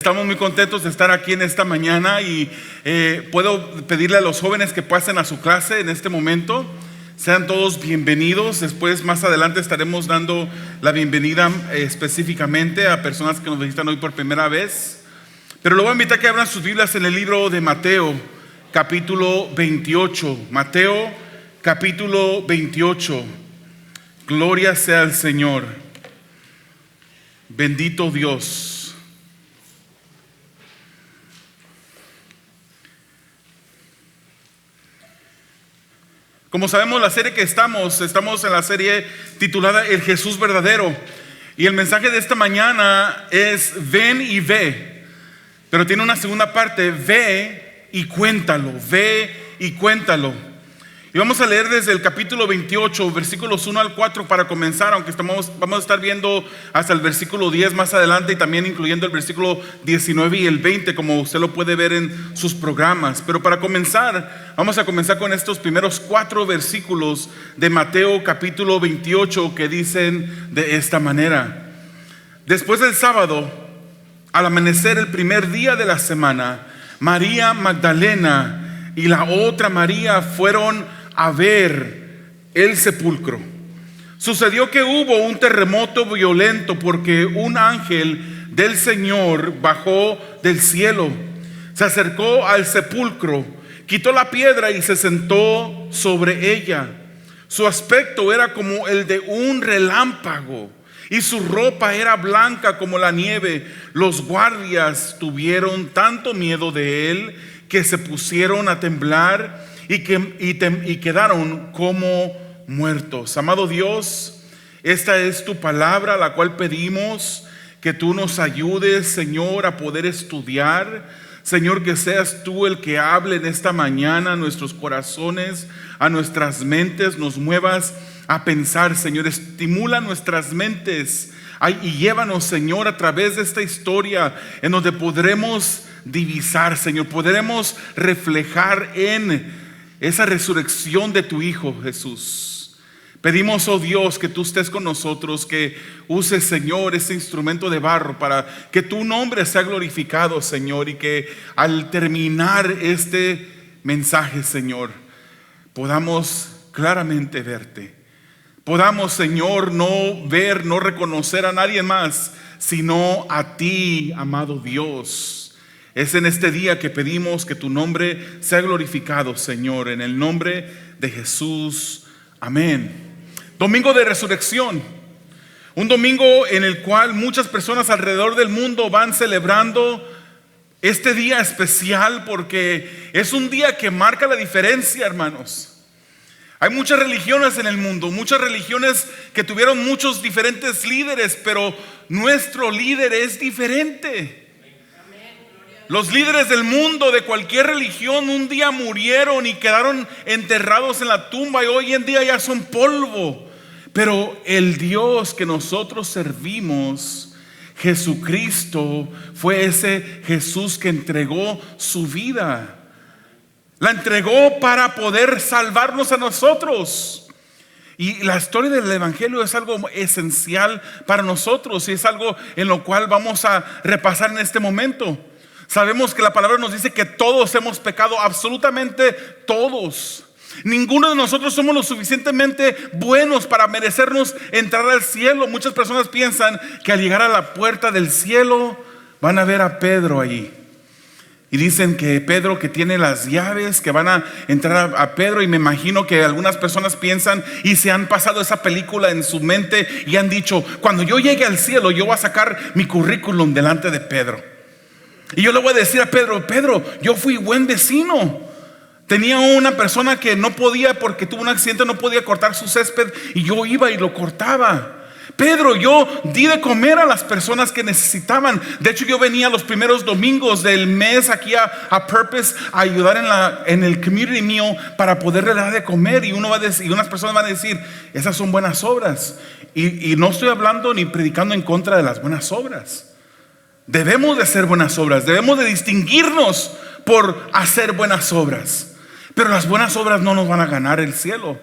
Estamos muy contentos de estar aquí en esta mañana y puedo pedirle a los jóvenes que pasen a su clase en este momento. Sean todos bienvenidos. Después, más adelante, estaremos dando la bienvenida específicamente a personas que nos visitan hoy por primera vez. Pero luego voy a invitar a que abran sus Biblias en el libro de Mateo, capítulo 28. Mateo, capítulo 28. Gloria sea al Señor. Bendito Dios. Como sabemos, la serie que estamos en la serie titulada El Jesús Verdadero. Y el mensaje de esta mañana es ven y ve. Pero tiene una segunda parte, ve y cuéntalo, ve y cuéntalo. Y vamos a leer desde el capítulo 28, versículos 1 al 4 para comenzar, aunque vamos a estar viendo hasta el versículo 10 más adelante y también incluyendo el versículo 19 y el 20, como usted lo puede ver en sus programas. Pero para comenzar, vamos a comenzar con estos primeros 4 versículos de Mateo capítulo 28 que dicen de esta manera: Después del sábado, al amanecer el primer día de la semana, María Magdalena y la otra María fueron a ver el sepulcro. Sucedió que hubo un terremoto violento porque un ángel del Señor bajó del cielo, se acercó al sepulcro, quitó la piedra y se sentó sobre ella. Su aspecto era como el de un relámpago y su ropa era blanca como la nieve. Los guardias tuvieron tanto miedo de él que se pusieron a temblar y quedaron como muertos. Amado Dios, esta es tu palabra, la cual pedimos que tú nos ayudes, Señor, a poder estudiar. Señor, que seas tú el que hable en esta mañana a nuestros corazones, a nuestras mentes, nos muevas a pensar, Señor, estimula nuestras mentes y llévanos, Señor, a través de esta historia en donde podremos divisar, Señor, podremos reflejar en esa resurrección de tu Hijo Jesús. Pedimos, oh Dios, que tú estés con nosotros, que uses, Señor, ese instrumento de barro para que tu nombre sea glorificado, Señor, y que al terminar este mensaje, Señor, podamos claramente verte. Podamos, Señor, no ver, no reconocer a nadie más, sino a ti, amado Dios. Es en este día que pedimos que tu nombre sea glorificado, Señor, en el nombre de Jesús. Amén. Domingo de Resurrección. Un domingo en el cual muchas personas alrededor del mundo van celebrando este día especial porque es un día que marca la diferencia, hermanos. Hay muchas religiones en el mundo, muchas religiones que tuvieron muchos diferentes líderes, pero nuestro líder es diferente. Los líderes del mundo, de cualquier religión, un día murieron y quedaron enterrados en la tumba y hoy en día ya son polvo. Pero el Dios que nosotros servimos, Jesucristo, fue ese Jesús que entregó su vida. La entregó para poder salvarnos a nosotros. Y la historia del Evangelio es algo esencial para nosotros y es algo en lo cual vamos a repasar en este momento. Sabemos que la palabra nos dice que todos hemos pecado, absolutamente todos. Ninguno de nosotros somos lo suficientemente buenos para merecernos entrar al cielo. Muchas personas piensan que al llegar a la puerta del cielo van a ver a Pedro allí. Y dicen que Pedro, que tiene las llaves, que van a entrar a Pedro. Y me imagino que algunas personas piensan y se han pasado esa película en su mente y han dicho: cuando yo llegue al cielo, yo voy a sacar mi currículum delante de Pedro. Y yo le voy a decir a Pedro: Pedro, yo fui buen vecino. Tenía una persona que no podía, porque tuvo un accidente, no podía cortar su césped, y yo iba y lo cortaba. Pedro, yo di de comer a las personas que necesitaban. De hecho, yo venía los primeros domingos del mes aquí a Purpose a ayudar en el community meal para poderle dar de comer. Y unas personas van a decir: esas son buenas obras. Y no estoy hablando ni predicando en contra de las buenas obras. Debemos de hacer buenas obras, debemos de distinguirnos por hacer buenas obras. Pero las buenas obras no nos van a ganar el cielo.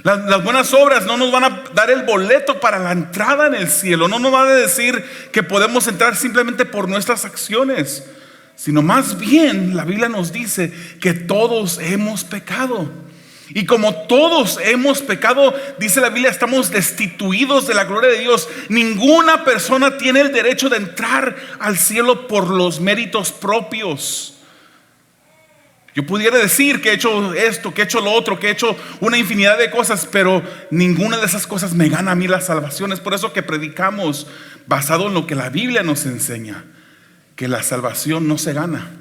Las buenas obras no nos van a dar el boleto para la entrada en el cielo. No nos van a decir que podemos entrar simplemente por nuestras acciones, sino más bien la Biblia nos dice que todos hemos pecado. Y como todos hemos pecado, dice la Biblia, estamos destituidos de la gloria de Dios. Ninguna persona tiene el derecho de entrar al cielo por los méritos propios. Yo pudiera decir que he hecho esto, que he hecho lo otro, que he hecho una infinidad de cosas, pero ninguna de esas cosas me gana a mí la salvación. Es por eso que predicamos basado en lo que la Biblia nos enseña, que la salvación no se gana,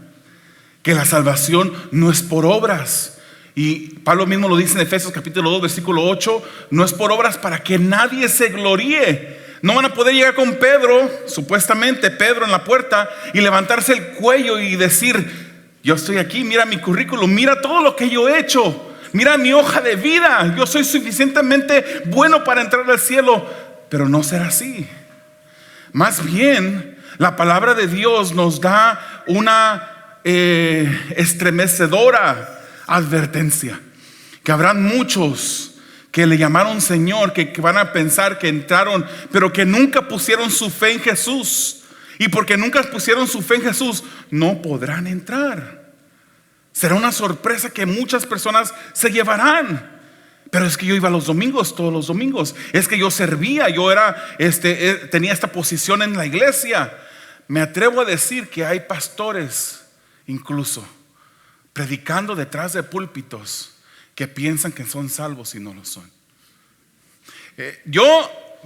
que la salvación no es por obras. Y Pablo mismo lo dice en Efesios capítulo 2 versículo 8, no es por obras para que nadie se gloríe. No van a poder llegar con Pedro, supuestamente Pedro en la puerta, y levantarse el cuello y decir: yo estoy aquí, mira mi currículum, mira todo lo que yo he hecho, mira mi hoja de vida, yo soy suficientemente bueno para entrar al cielo. Pero no será así. Más bien, la palabra de Dios nos da una estremecedora advertencia, que habrán muchos que le llamaron Señor, que van a pensar que entraron, pero que nunca pusieron su fe en Jesús. Y porque nunca pusieron su fe en Jesús, no podrán entrar. Será una sorpresa que muchas personas se llevarán. Pero es que yo iba los domingos, todos los domingos. Es que yo servía, yo tenía esta posición en la iglesia. Me atrevo a decir que hay pastores, incluso, predicando detrás de púlpitos, que piensan que son salvos y no lo son.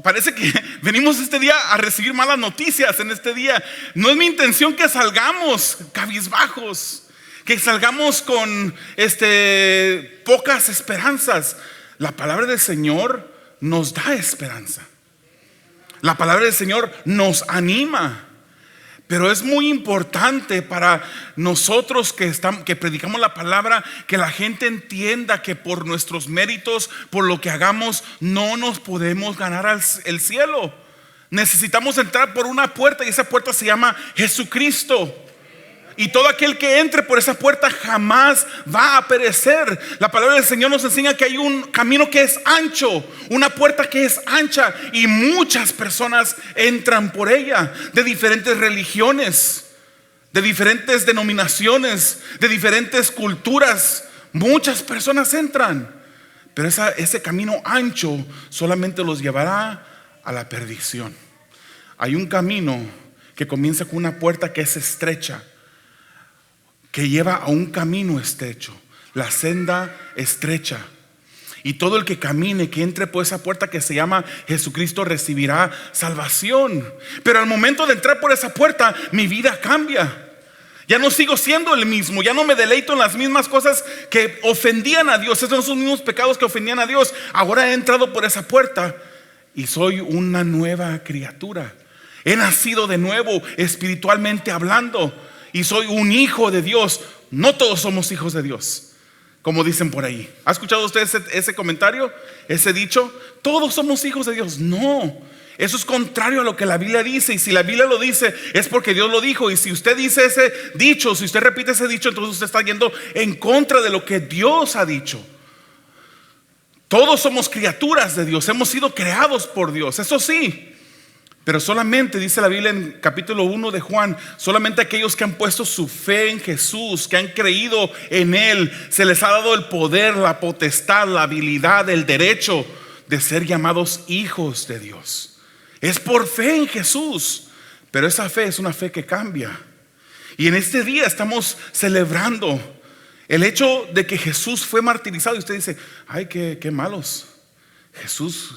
Parece que venimos este día a recibir malas noticias en este día. No es mi intención que salgamos cabizbajos, que salgamos con pocas esperanzas. La palabra del Señor nos da esperanza. La palabra del Señor nos anima. Pero es muy importante para nosotros que predicamos la palabra, que la gente entienda que por nuestros méritos, por lo que hagamos, no nos podemos ganar el cielo. Necesitamos entrar por una puerta, y esa puerta se llama Jesucristo. Y todo aquel que entre por esa puerta jamás va a perecer. La palabra del Señor nos enseña que hay un camino que es ancho, una puerta que es ancha, y muchas personas entran por ella, de diferentes religiones, de diferentes denominaciones, de diferentes culturas. Muchas personas entran, pero ese camino ancho solamente los llevará a la perdición. Hay un camino que comienza con una puerta que es estrecha, que lleva a un camino estrecho, la senda estrecha. Y todo el que camine, que entre por esa puerta que se llama Jesucristo, recibirá salvación. Pero al momento de entrar por esa puerta, mi vida cambia. Ya no sigo siendo el mismo, ya no me deleito en las mismas cosas que ofendían a Dios. Esos son los mismos pecados que ofendían a Dios. Ahora he entrado por esa puerta y soy una nueva criatura. He nacido de nuevo, espiritualmente hablando, y soy un hijo de Dios. No todos somos hijos de Dios, como dicen por ahí. ¿Ha escuchado usted ese comentario? Ese dicho: todos somos hijos de Dios. No, eso es contrario a lo que la Biblia dice. Y si la Biblia lo dice, es porque Dios lo dijo. Y si usted dice ese dicho, si usted repite ese dicho, entonces usted está yendo en contra de lo que Dios ha dicho. Todos somos criaturas de Dios, hemos sido creados por Dios, eso sí. Pero solamente, dice la Biblia en capítulo 1 de Juan, solamente aquellos que han puesto su fe en Jesús, que han creído en Él, se les ha dado el poder, la potestad, la habilidad, el derecho de ser llamados hijos de Dios. Es por fe en Jesús. Pero esa fe es una fe que cambia. Y en este día estamos celebrando el hecho de que Jesús fue martirizado. Y usted dice: ay, qué malos.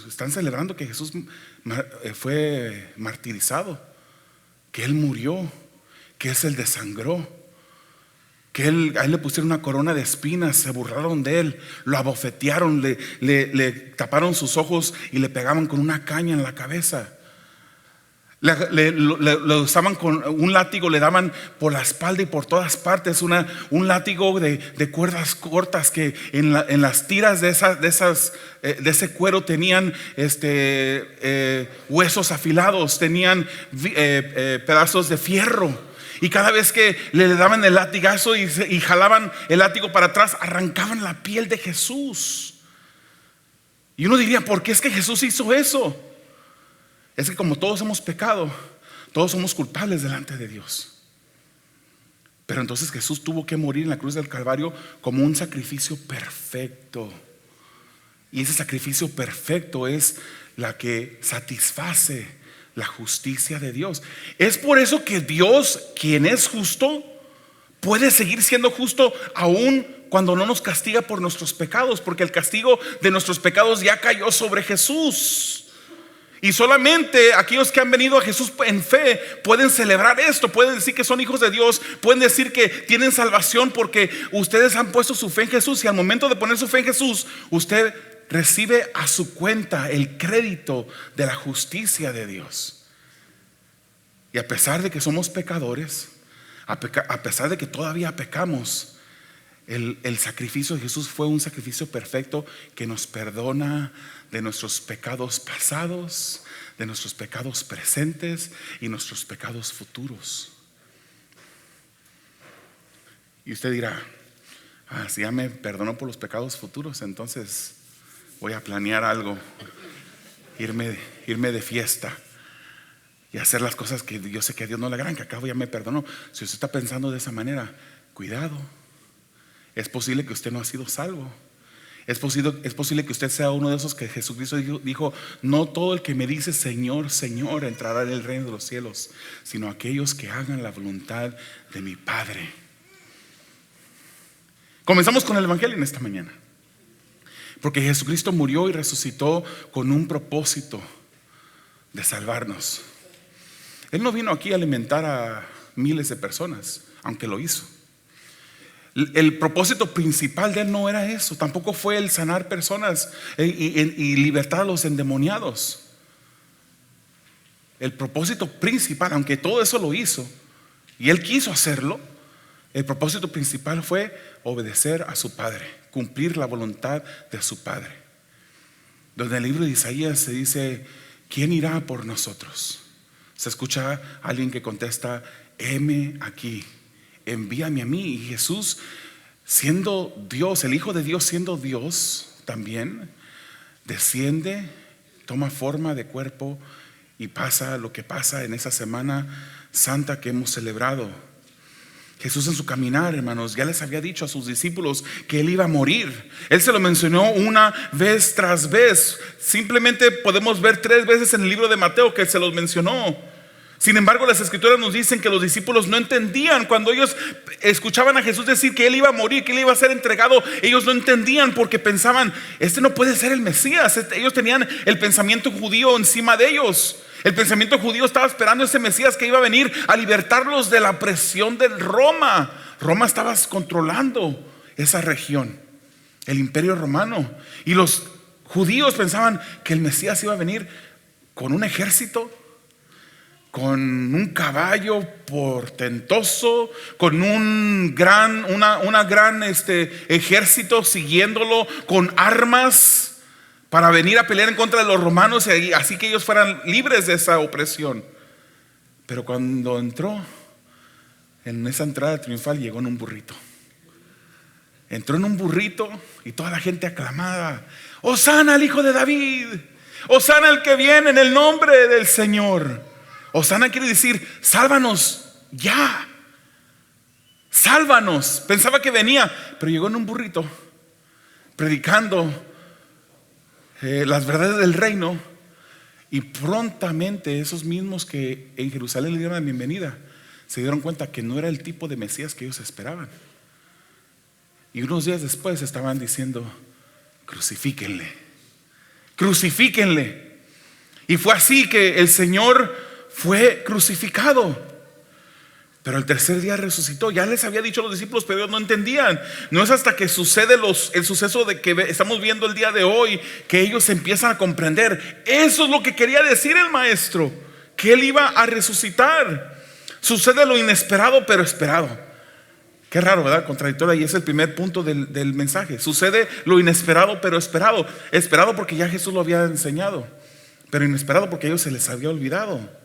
Están celebrando que Jesús fue martirizado, que Él murió, que Él se desangró, que a Él le pusieron una corona de espinas, se burlaron de Él, lo abofetearon, le taparon sus ojos y le pegaban con una caña en la cabeza. Le usaban con un látigo, le daban por la espalda y por todas partes un látigo de cuerdas cortas, que en las tiras de ese cuero tenían huesos afilados, tenían pedazos de fierro. Y cada vez que le daban el latigazo y jalaban el látigo para atrás, arrancaban la piel de Jesús. Y uno diría, ¿por qué es que Jesús hizo eso? Es que como todos hemos pecado, todos somos culpables delante de Dios. Pero entonces Jesús tuvo que morir en la cruz del Calvario como un sacrificio perfecto. Y ese sacrificio perfecto es la que satisface la justicia de Dios. Es por eso que Dios, quien es justo, puede seguir siendo justo aún cuando no nos castiga por nuestros pecados, porque el castigo de nuestros pecados ya cayó sobre Jesús. Y solamente aquellos que han venido a Jesús en fe pueden celebrar esto, pueden decir que son hijos de Dios, pueden decir que tienen salvación porque ustedes han puesto su fe en Jesús. Y al momento de poner su fe en Jesús, usted recibe a su cuenta el crédito de la justicia de Dios. Y a pesar de que somos pecadores, a pesar de que todavía pecamos, el sacrificio de Jesús fue un sacrificio perfecto que nos perdona de nuestros pecados pasados, de nuestros pecados presentes y nuestros pecados futuros. Y usted dirá, si ya me perdonó por los pecados futuros, entonces voy a planear algo, irme de fiesta y hacer las cosas que yo sé que a Dios no le agradan, que acabo ya me perdonó. Si usted está pensando de esa manera, cuidado. Es posible que usted no ha sido salvo. Es posible que usted sea uno de esos que Jesucristo dijo, no todo el que me dice Señor, Señor entrará en el reino de los cielos, sino aquellos que hagan la voluntad de mi Padre. Comenzamos con el Evangelio en esta mañana, porque Jesucristo murió y resucitó con un propósito de salvarnos. Él no vino aquí a alimentar a miles de personas, aunque lo hizo. El propósito principal de Él no era eso. Tampoco fue el sanar personas y libertar a los endemoniados. El propósito principal, aunque todo eso lo hizo y Él quiso hacerlo, el propósito principal fue obedecer a su Padre, cumplir la voluntad de su Padre. Donde en el libro de Isaías se dice, ¿quién irá por nosotros? Se escucha a alguien que contesta, heme aquí, envíame a mí. Y Jesús, siendo Dios, el Hijo de Dios siendo Dios también, desciende, toma forma de cuerpo y pasa lo que pasa en esa Semana Santa que hemos celebrado. Jesús en su caminar, hermanos, ya les había dicho a sus discípulos que Él iba a morir. Él se lo mencionó una vez tras vez. Simplemente podemos ver 3 veces en el libro de Mateo que se los mencionó. Sin embargo, las escrituras nos dicen que los discípulos no entendían. Cuando ellos escuchaban a Jesús decir que Él iba a morir, que Él iba a ser entregado, ellos no entendían porque pensaban, este no puede ser el Mesías. Ellos tenían el pensamiento judío encima de ellos. El pensamiento judío estaba esperando ese Mesías que iba a venir a libertarlos de la presión de Roma. Roma estaba controlando esa región, el imperio romano. Y los judíos pensaban que el Mesías iba a venir con un ejército, con un caballo portentoso, con un gran ejército siguiéndolo, con armas para venir a pelear en contra de los romanos, y así que ellos fueran libres de esa opresión. Pero cuando entró en esa entrada triunfal, llegó en un burrito. Entró en un burrito y toda la gente aclamaba, Hosana al Hijo de David, Hosana el que viene en el nombre del Señor. Hosana quiere decir, sálvanos ya, sálvanos. Pensaba que venía, pero llegó en un burrito, predicando las verdades del reino. Y prontamente esos mismos que en Jerusalén le dieron la bienvenida se dieron cuenta que no era el tipo de Mesías que ellos esperaban. Y unos días después estaban diciendo, crucifíquenle, crucifíquenle. Y fue así que el Señor fue crucificado, pero el tercer día resucitó. Ya les había dicho a los discípulos, pero ellos no entendían. No es hasta que sucede el suceso de que estamos viendo el día de hoy que ellos empiezan a comprender. Eso es lo que quería decir el maestro, que Él iba a resucitar. Sucede lo inesperado pero esperado. Qué raro, ¿verdad? Contradictorio. Y es el primer punto del mensaje. Sucede lo inesperado pero esperado. Esperado porque ya Jesús lo había enseñado, pero inesperado porque a ellos se les había olvidado.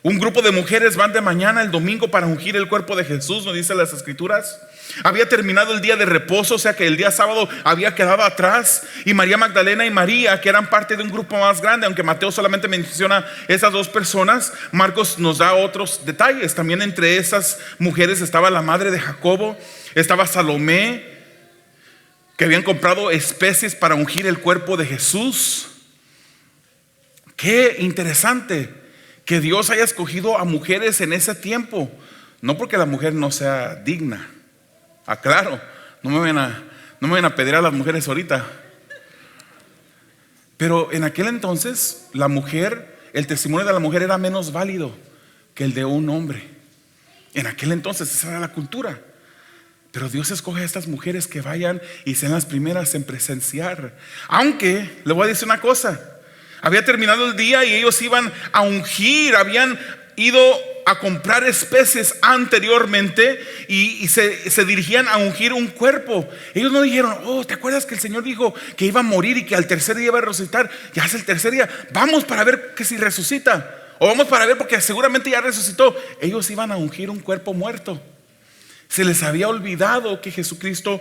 Un grupo de mujeres van de mañana el domingo para ungir el cuerpo de Jesús, nos dicen las escrituras. Había terminado el día de reposo, o sea que el día sábado había quedado atrás. Y María Magdalena y María, que eran parte de un grupo más grande, aunque Mateo solamente menciona esas dos personas, Marcos nos da otros detalles. También entre esas mujeres estaba la madre de Jacobo, estaba Salomé, que habían comprado especies para ungir el cuerpo de Jesús. Qué interesante que Dios haya escogido a mujeres en ese tiempo. No porque la mujer no sea digna, aclaro, no me vayan a pedir a las mujeres ahorita. Pero en aquel entonces la mujer, el testimonio de la mujer era menos válido que el de un hombre. En aquel entonces esa era la cultura. Pero Dios escoge a estas mujeres que vayan y sean las primeras en presenciar. Aunque le voy a decir una cosa: había terminado el día y ellos iban a ungir, habían ido a comprar especies anteriormente y se dirigían a ungir un cuerpo. Ellos no dijeron: oh, ¿te acuerdas que el Señor dijo que iba a morir y que al tercer día iba a resucitar? Ya es el tercer día, vamos para ver que si resucita, o vamos para ver porque seguramente ya resucitó. Ellos iban a ungir un cuerpo muerto. Se les había olvidado que Jesucristo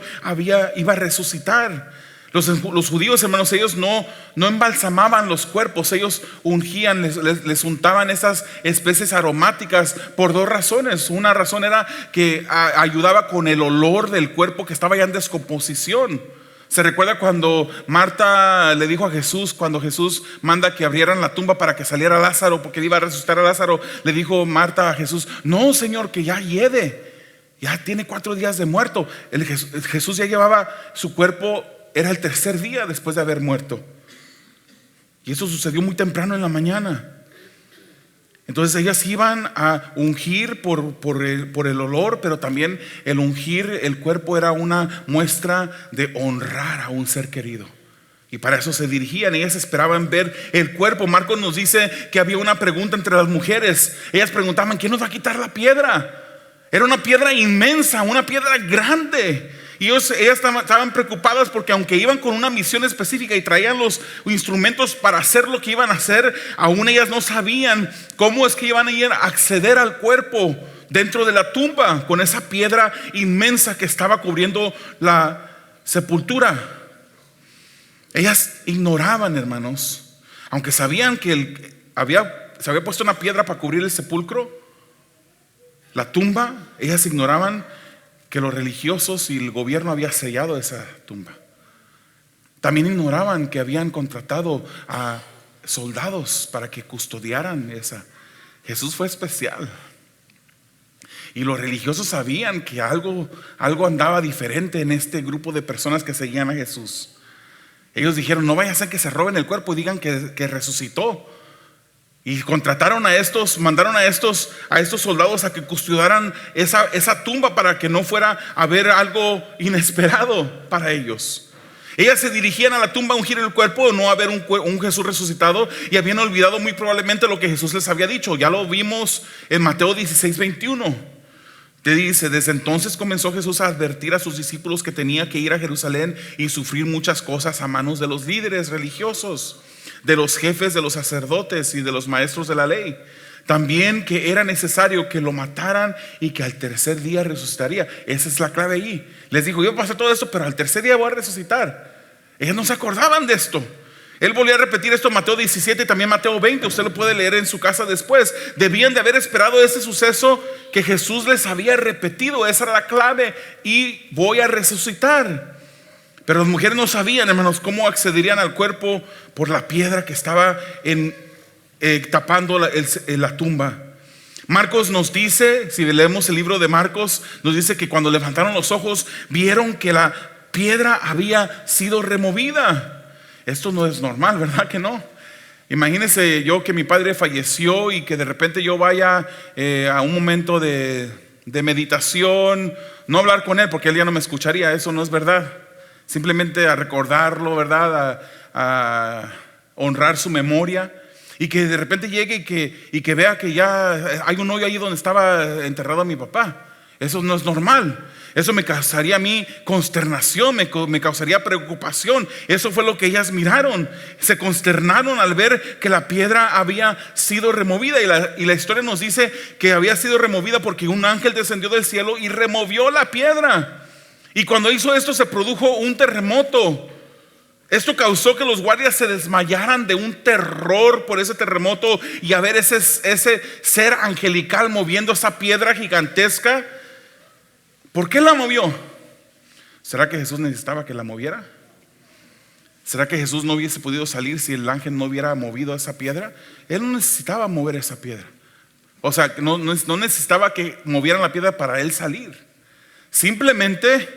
iba a resucitar. Los judíos, hermanos, ellos no embalsamaban los cuerpos, ellos ungían, les untaban esas especies aromáticas por dos razones. Una razón era que ayudaba con el olor del cuerpo que estaba ya en descomposición. Se recuerda cuando Marta le dijo a Jesús, cuando Jesús manda que abrieran la tumba para que saliera Lázaro, porque iba a resucitar a Lázaro, le dijo Marta a Jesús: no, Señor, que ya hiede, ya tiene 4 días de muerto. Jesús ya llevaba su cuerpo. Era el tercer día después de haber muerto. Y eso sucedió muy temprano en la mañana. Entonces ellas iban a ungir por el olor, pero también el ungir el cuerpo era una muestra de honrar a un ser querido. Y para eso se dirigían. Ellas esperaban ver el cuerpo. Marcos nos dice que había una pregunta entre las mujeres. Ellas preguntaban: ¿quién nos va a quitar la piedra? Era una piedra inmensa, una piedra grande. Y ellas estaban preocupadas porque aunque iban con una misión específica y traían los instrumentos para hacer lo que iban a hacer, aún ellas no sabían cómo es que iban a ir a acceder al cuerpo dentro de la tumba con esa piedra inmensa que estaba cubriendo la sepultura. Ellas ignoraban, hermanos, aunque sabían que se había puesto una piedra para cubrir el sepulcro, la tumba. Ellas ignoraban que los religiosos y el gobierno había sellado esa tumba. También ignoraban que habían contratado a soldados para que custodiaran esa. Jesús fue especial. Y los religiosos sabían que algo andaba diferente en este grupo de personas que seguían a Jesús. Ellos dijeron: no vaya a ser que se roben el cuerpo y digan que resucitó. Y contrataron mandaron a estos soldados a que custodiaran esa tumba para que no fuera a haber algo inesperado para ellos. Ellas se dirigían a la tumba a ungir el cuerpo, no a ver un Jesús resucitado, y habían olvidado muy probablemente lo que Jesús les había dicho. Ya lo vimos en Mateo 16:21. Te dice: desde entonces comenzó Jesús a advertir a sus discípulos que tenía que ir a Jerusalén y sufrir muchas cosas a manos de los líderes religiosos, de los jefes de los sacerdotes y de los maestros de la ley. También que era necesario que lo mataran y que al tercer día resucitaría. Esa es la clave ahí. Les dijo: yo pasé todo esto, pero al tercer día voy a resucitar. Ellos no se acordaban de esto. Él volvió a repetir esto en Mateo 17 y también Mateo 20. Usted lo puede leer en su casa después. Debían de haber esperado ese suceso que Jesús les había repetido. Esa era la clave: y voy a resucitar. Pero las mujeres no sabían, hermanos, cómo accederían al cuerpo por la piedra que estaba tapando la tumba. Marcos nos dice, si leemos el libro de Marcos, nos dice que cuando levantaron los ojos vieron que la piedra había sido removida. Esto no es normal, ¿verdad que no? Imagínense yo que mi padre falleció y que de repente yo vaya a un momento de meditación, no hablar con él porque él ya no me escucharía. Eso no es verdad. Simplemente a recordarlo, ¿verdad? A honrar su memoria. Y que de repente llegue y que vea que ya hay un hoyo ahí donde estaba enterrado mi papá. Eso no es normal. Eso me causaría a mí consternación, me causaría preocupación. Eso fue lo que ellas miraron. Se consternaron al ver que la piedra había sido removida. Y la historia nos dice que había sido removida porque un ángel descendió del cielo y removió la piedra. Y cuando hizo esto se produjo un terremoto. Esto causó que los guardias se desmayaran de un terror por ese terremoto y a ver ese ser angelical moviendo esa piedra gigantesca. ¿Por qué la movió? ¿Será que Jesús necesitaba que la moviera? ¿Será que Jesús no hubiese podido salir si el ángel no hubiera movido esa piedra? Él no necesitaba mover esa piedra. O sea, no necesitaba que movieran la piedra para él salir. Simplemente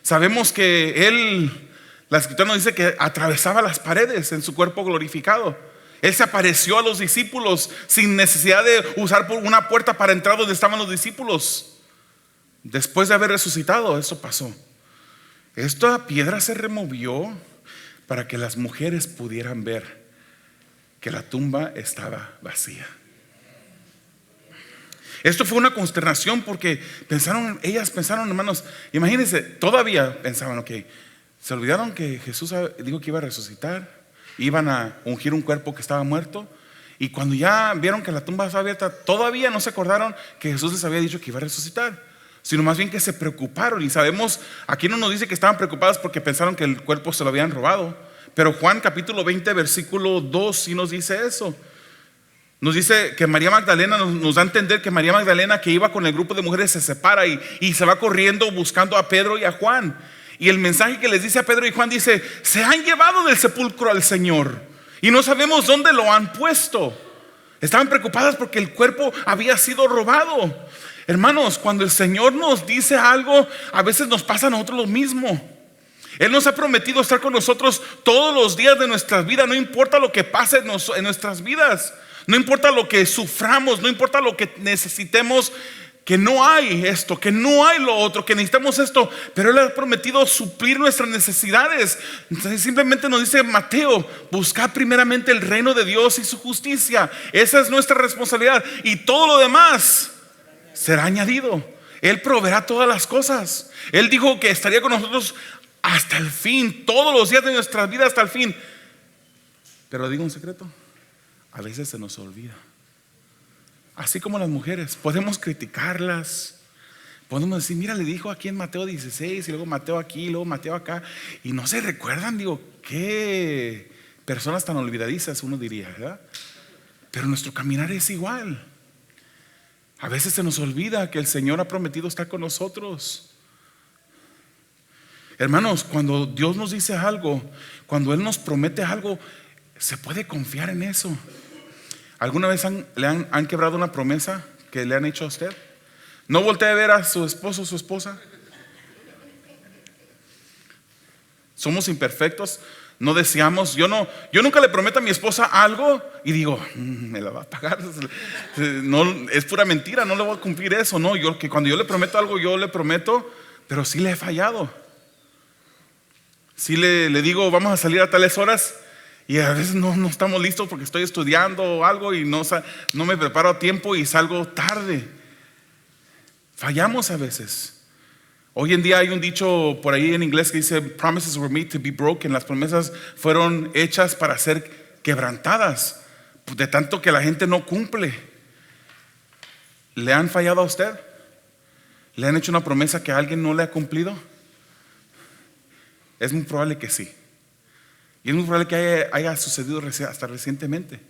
sabemos que él, la escritura nos dice que atravesaba las paredes en su cuerpo glorificado. Él se apareció a los discípulos sin necesidad de usar una puerta para entrar donde estaban los discípulos. Después de haber resucitado, eso pasó. Esta piedra se removió para que las mujeres pudieran ver que la tumba estaba vacía. Esto fue una consternación porque ellas pensaron, hermanos, imagínense, todavía pensaban, ok, se olvidaron que Jesús dijo que iba a resucitar, iban a ungir un cuerpo que estaba muerto, y cuando ya vieron que la tumba estaba abierta, todavía no se acordaron que Jesús les había dicho que iba a resucitar, sino más bien que se preocuparon. Y sabemos, aquí no nos dice que estaban preocupados porque pensaron que el cuerpo se lo habían robado, pero Juan capítulo 20 versículo 2 sí nos dice eso. Nos dice que María Magdalena, nos da a entender que María Magdalena, que iba con el grupo de mujeres, se separa y se va corriendo buscando a Pedro y a Juan. Y el mensaje que les dice a Pedro y Juan dice: se han llevado del sepulcro al Señor y no sabemos dónde lo han puesto. Estaban preocupadas porque el cuerpo había sido robado. Hermanos, cuando el Señor nos dice algo, a veces nos pasa a nosotros lo mismo. Él nos ha prometido estar con nosotros todos los días de nuestras vidas. No importa lo que pase en nuestras vidas, no importa lo que suframos, no importa lo que necesitemos, que no hay esto, que no hay lo otro, que necesitamos esto, pero Él ha prometido suplir nuestras necesidades. Entonces simplemente nos dice Mateo: buscad primeramente el reino de Dios y su justicia. Esa es nuestra responsabilidad, y todo lo demás será añadido. Él proveerá todas las cosas. Él dijo que estaría con nosotros hasta el fin, todos los días de nuestra vida hasta el fin. Pero digo un secreto: a veces se nos olvida. Así como las mujeres, podemos criticarlas, podemos decir: mira, le dijo aquí en Mateo 16, y luego Mateo aquí, y luego Mateo acá, y no se recuerdan. Digo, qué personas tan olvidadizas, uno diría, ¿verdad? Pero nuestro caminar es igual. A veces se nos olvida que el Señor ha prometido estar con nosotros. Hermanos, cuando Dios nos dice algo, cuando Él nos promete algo, se puede confiar en eso. ¿Alguna vez le han quebrado una promesa que le han hecho a usted? No voltee a ver a su esposo o su esposa. Somos imperfectos, no deseamos. Yo nunca le prometo a mi esposa algo y digo: me la va a pagar. No, es pura mentira, no le voy a cumplir eso. No, cuando yo le prometo algo, yo le prometo, pero sí le he fallado. Sí le digo: vamos a salir a tales horas, y a veces no estamos listos porque estoy estudiando o algo y no me preparo a tiempo y salgo tarde. Fallamos a veces. Hoy en día hay un dicho por ahí en inglés que dice: promises were made to be broken. Las promesas fueron hechas para ser quebrantadas, de tanto que la gente no cumple. ¿Le han fallado a usted? ¿Le han hecho una promesa que alguien no le ha cumplido? Es muy probable que sí. Y es muy probable que haya sucedido hasta recientemente.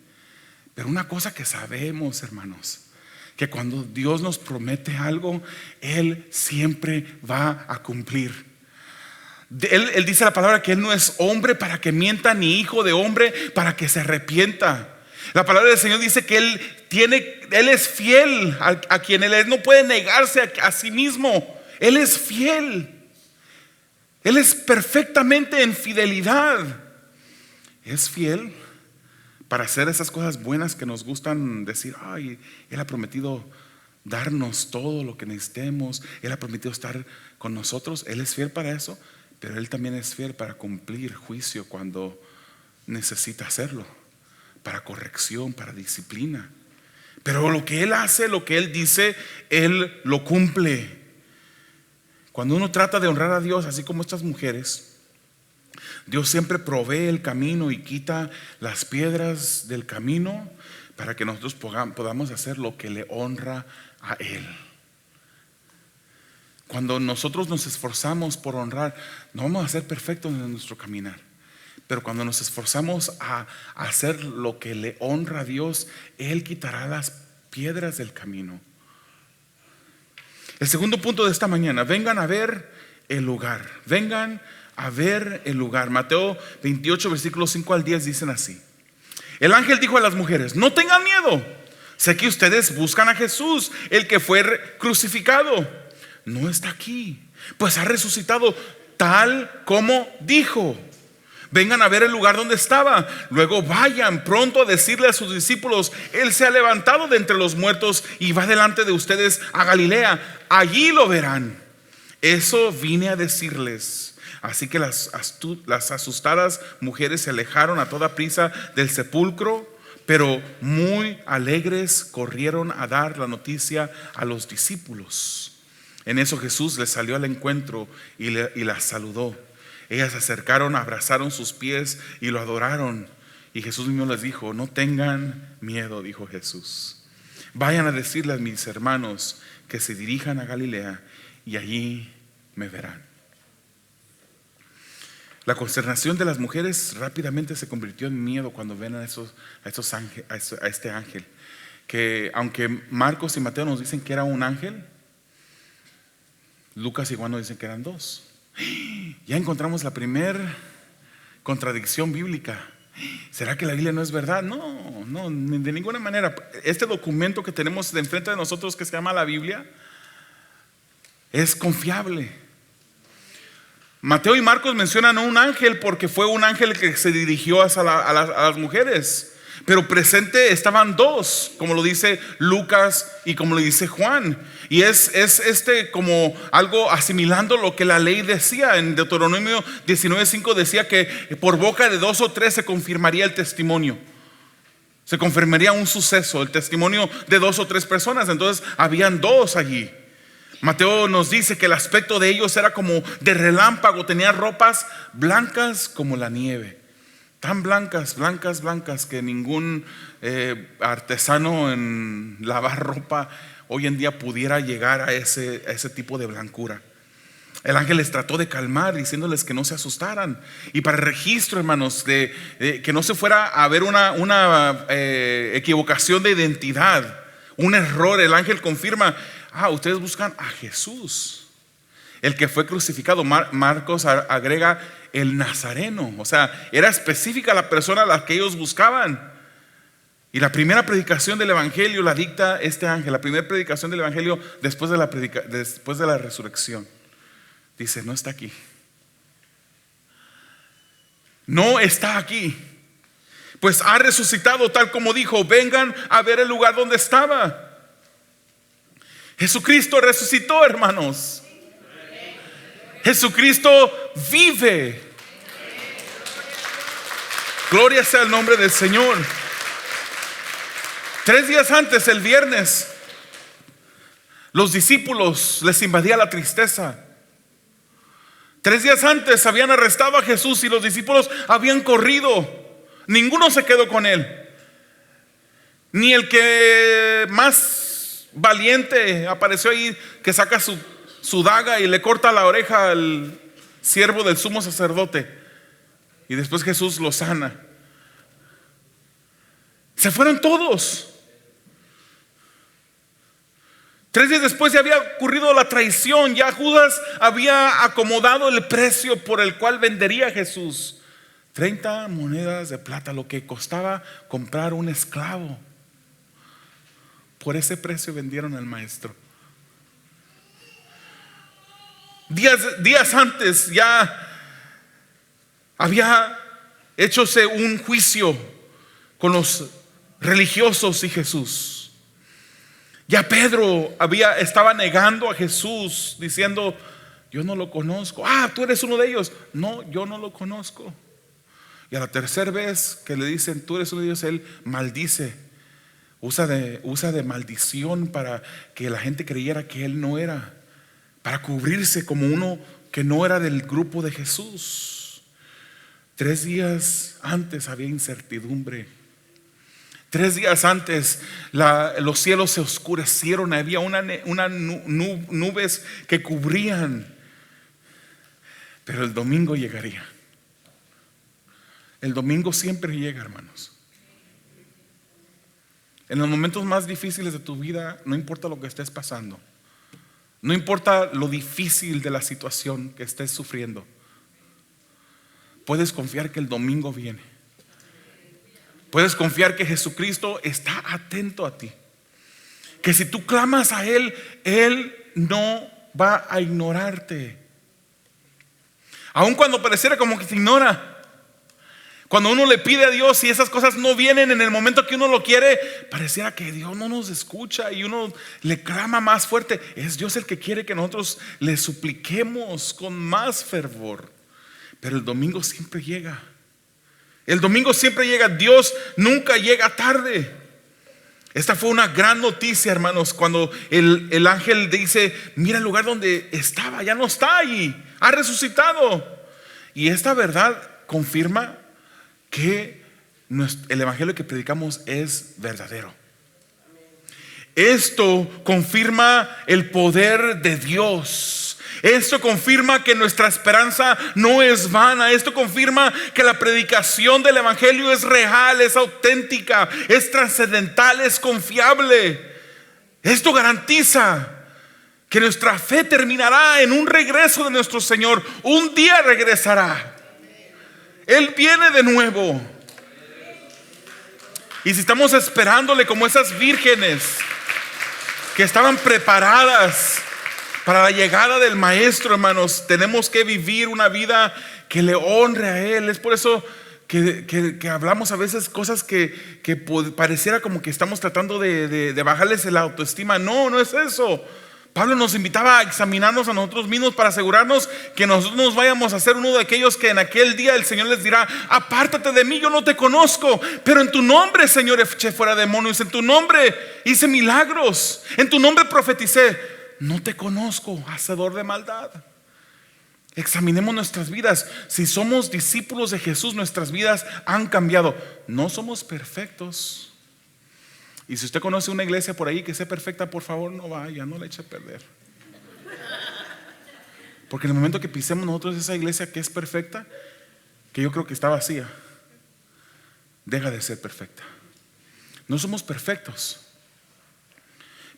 Pero una cosa que sabemos, hermanos, que cuando Dios nos promete algo, Él siempre va a cumplir. Él dice la palabra que Él no es hombre para que mienta, ni hijo de hombre para que se arrepienta. La palabra del Señor dice que Él es fiel a quien Él es. No puede negarse a sí mismo. Él es fiel. Él es perfectamente en fidelidad. Es fiel para hacer esas cosas buenas que nos gustan decir: ay, Él ha prometido darnos todo lo que necesitemos, Él ha prometido estar con nosotros. Él es fiel para eso, pero Él también es fiel para cumplir juicio cuando necesita hacerlo, para corrección, para disciplina. Pero lo que Él hace, lo que Él dice, Él lo cumple. Cuando uno trata de honrar a Dios, así como estas mujeres, Dios siempre provee el camino y quita las piedras del camino para que nosotros podamos hacer lo que le honra a Él. Cuando nosotros nos esforzamos por honrar, no vamos a ser perfectos en nuestro caminar, pero cuando nos esforzamos a hacer lo que le honra a Dios, Él quitará las piedras del camino. El segundo punto de esta mañana: vengan a ver el lugar. Vengan a ver el lugar. Mateo 28, versículos 5 al 10 dicen así: el ángel dijo a las mujeres: no tengan miedo, sé que ustedes buscan a Jesús, el que fue crucificado. No está aquí, pues ha resucitado tal como dijo. Vengan a ver el lugar donde estaba. Luego vayan pronto a decirle a sus discípulos: Él se ha levantado de entre los muertos y va delante de ustedes a Galilea. Allí lo verán. Eso vine a decirles. Así que las asustadas mujeres se alejaron a toda prisa del sepulcro, pero muy alegres corrieron a dar la noticia a los discípulos. En eso Jesús les salió al encuentro y las saludó. Ellas se acercaron, abrazaron sus pies y lo adoraron. Y Jesús mismo les dijo: no tengan miedo, dijo Jesús. Vayan a decirle a mis hermanos que se dirijan a Galilea y allí me verán. La consternación de las mujeres rápidamente se convirtió en miedo cuando ven a este ángel, que aunque Marcos y Mateo nos dicen que era un ángel, Lucas y Juan nos dicen que eran dos. Ya encontramos la primera contradicción bíblica. ¿Será que la Biblia no es verdad? No, de ninguna manera. Este documento que tenemos de enfrente de nosotros, que se llama la Biblia, es confiable. Mateo y Marcos mencionan a un ángel porque fue un ángel que se dirigió a las mujeres, pero presente estaban dos, como lo dice Lucas y como lo dice Juan. Y es como algo asimilando lo que la ley decía. En Deuteronomio 19:5 decía que por boca de 2 o 3 se confirmaría el testimonio. Se confirmaría un suceso, el testimonio de 2 o 3 personas. Entonces habían dos allí. Mateo nos dice que el aspecto de ellos era como de relámpago. Tenían ropas blancas como la nieve. Tan blancas que ningún artesano en lavar ropa hoy en día pudiera llegar a ese tipo de blancura. El ángel les trató de calmar, diciéndoles que no se asustaran. Y para registro, hermanos, de que no se fuera a haber una equivocación de identidad, un error, el ángel confirma: ustedes buscan a Jesús, el que fue crucificado. Marcos agrega el Nazareno. O sea, era específica la persona a la que ellos buscaban. Y la primera predicación del evangelio la dicta este ángel. La primera predicación del evangelio después de la resurrección. Dice: no está aquí. No está aquí, pues ha resucitado tal como dijo. Vengan a ver el lugar donde estaba. Jesucristo resucitó, hermanos. Jesucristo vive. Gloria sea el nombre del Señor. 3 días antes, el viernes, los discípulos les invadía la tristeza. 3 días antes habían arrestado a Jesús y los discípulos habían corrido. Ninguno se quedó con él. Ni el que más valiente apareció ahí, que saca su daga y le corta la oreja al siervo del sumo sacerdote. Y después Jesús lo sana. Se fueron todos. 3 días después ya había ocurrido la traición. Ya Judas había acomodado el precio por el cual vendería a Jesús. 30 monedas de plata, lo que costaba comprar un esclavo. Por ese precio vendieron al maestro. Días antes ya había hechose un juicio con los religiosos y Jesús. Ya Pedro estaba negando a Jesús, diciendo: yo no lo conozco. Tú eres uno de ellos. No, yo no lo conozco. Y a la tercera vez que le dicen: tú eres uno de ellos, él maldice. Usa de maldición para que la gente creyera que él no era. para cubrirse como uno que no era del grupo de Jesús. 3 días antes había incertidumbre. 3 días antes los cielos se oscurecieron, había nubes que cubrían. Pero el domingo llegaría. El domingo siempre llega, hermanos. En los momentos más difíciles de tu vida, no importa lo que estés pasando, no importa lo difícil de la situación que estés sufriendo, puedes confiar que el domingo viene. Puedes confiar que Jesucristo está atento a ti, que si tú clamas a Él, Él no va a ignorarte. Aun cuando pareciera como que te ignora, cuando uno le pide a Dios y esas cosas no vienen en el momento que uno lo quiere, pareciera que Dios no nos escucha y uno le clama más fuerte. Es Dios el que quiere que nosotros le supliquemos con más fervor. Pero el domingo siempre llega. El domingo siempre llega. Dios nunca llega tarde. Esta fue una gran noticia, hermanos, cuando el ángel dice: mira el lugar donde estaba, ya no está allí, ha resucitado. Y esta verdad confirma que el evangelio que predicamos es verdadero. Esto confirma el poder de Dios. Esto confirma que nuestra esperanza no es vana. Esto confirma que la predicación del evangelio es real, es auténtica, es trascendental, es confiable. Esto garantiza que nuestra fe terminará en un regreso de nuestro Señor. Un día regresará. Él viene de nuevo. Y si estamos esperándole como esas vírgenes que estaban preparadas para la llegada del Maestro, hermanos, tenemos que vivir una vida que le honre a Él. Es por eso que hablamos a veces cosas que pareciera como que estamos tratando de bajarles la autoestima. No, no es eso. Pablo nos invitaba a examinarnos a nosotros mismos para asegurarnos que nosotros nos vayamos a ser uno de aquellos que en aquel día el Señor les dirá: apártate de mí, yo no te conozco. Pero en tu nombre, Señor, eché fuera demonios, en tu nombre hice milagros, en tu nombre profeticé. No te conozco, hacedor de maldad. Examinemos nuestras vidas. Si somos discípulos de Jesús, nuestras vidas han cambiado. No somos perfectos. Y si usted conoce una iglesia por ahí que sea perfecta, por favor no vaya, no la eche a perder. Porque en el momento que pisemos nosotros esa iglesia que es perfecta, que yo creo que está vacía, deja de ser perfecta. No somos perfectos,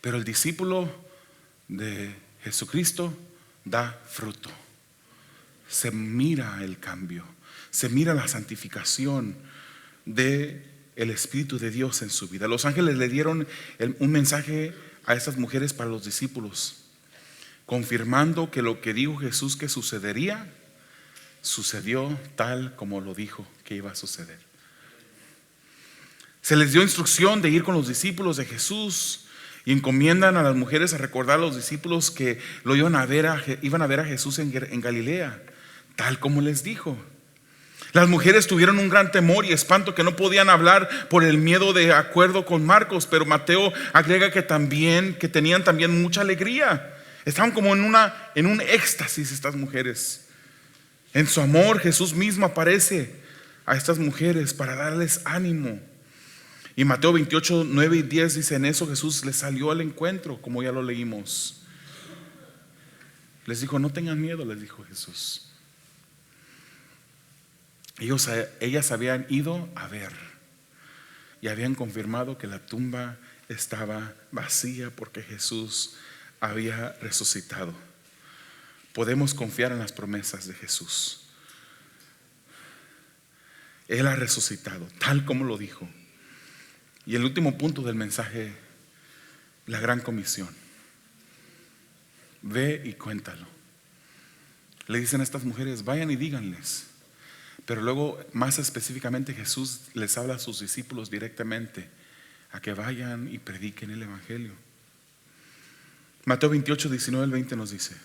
pero el discípulo de Jesucristo da fruto. Se mira el cambio, se mira la santificación de el Espíritu de Dios en su vida. Los ángeles le dieron un mensaje a estas mujeres para los discípulos, confirmando que lo que dijo Jesús que sucedería, sucedió tal como lo dijo que iba a suceder. Se les dio instrucción de ir con los discípulos de Jesús y encomiendan a las mujeres a recordar a los discípulos que lo iban a ver a Jesús en Galilea, tal como les dijo. Las mujeres tuvieron un gran temor y espanto que no podían hablar por el miedo, de acuerdo con Marcos, pero Mateo agrega que tenían también mucha alegría. Estaban como en un éxtasis estas mujeres. En su amor Jesús mismo aparece a estas mujeres para darles ánimo. Y Mateo 28, 9 y 10 dice: en eso Jesús les salió al encuentro, como ya lo leímos. Les dijo: no tengan miedo, les dijo Jesús. Ellas habían ido a ver y habían confirmado que la tumba estaba vacía porque Jesús había resucitado. Podemos confiar en las promesas de Jesús. Él ha resucitado, tal como lo dijo. Y el último punto del mensaje, la gran comisión: ve y cuéntalo. Le dicen a estas mujeres: vayan y díganles. Pero luego, más específicamente, Jesús les habla a sus discípulos directamente a que vayan y prediquen el evangelio. Mateo 28, 19 al 20 nos dice: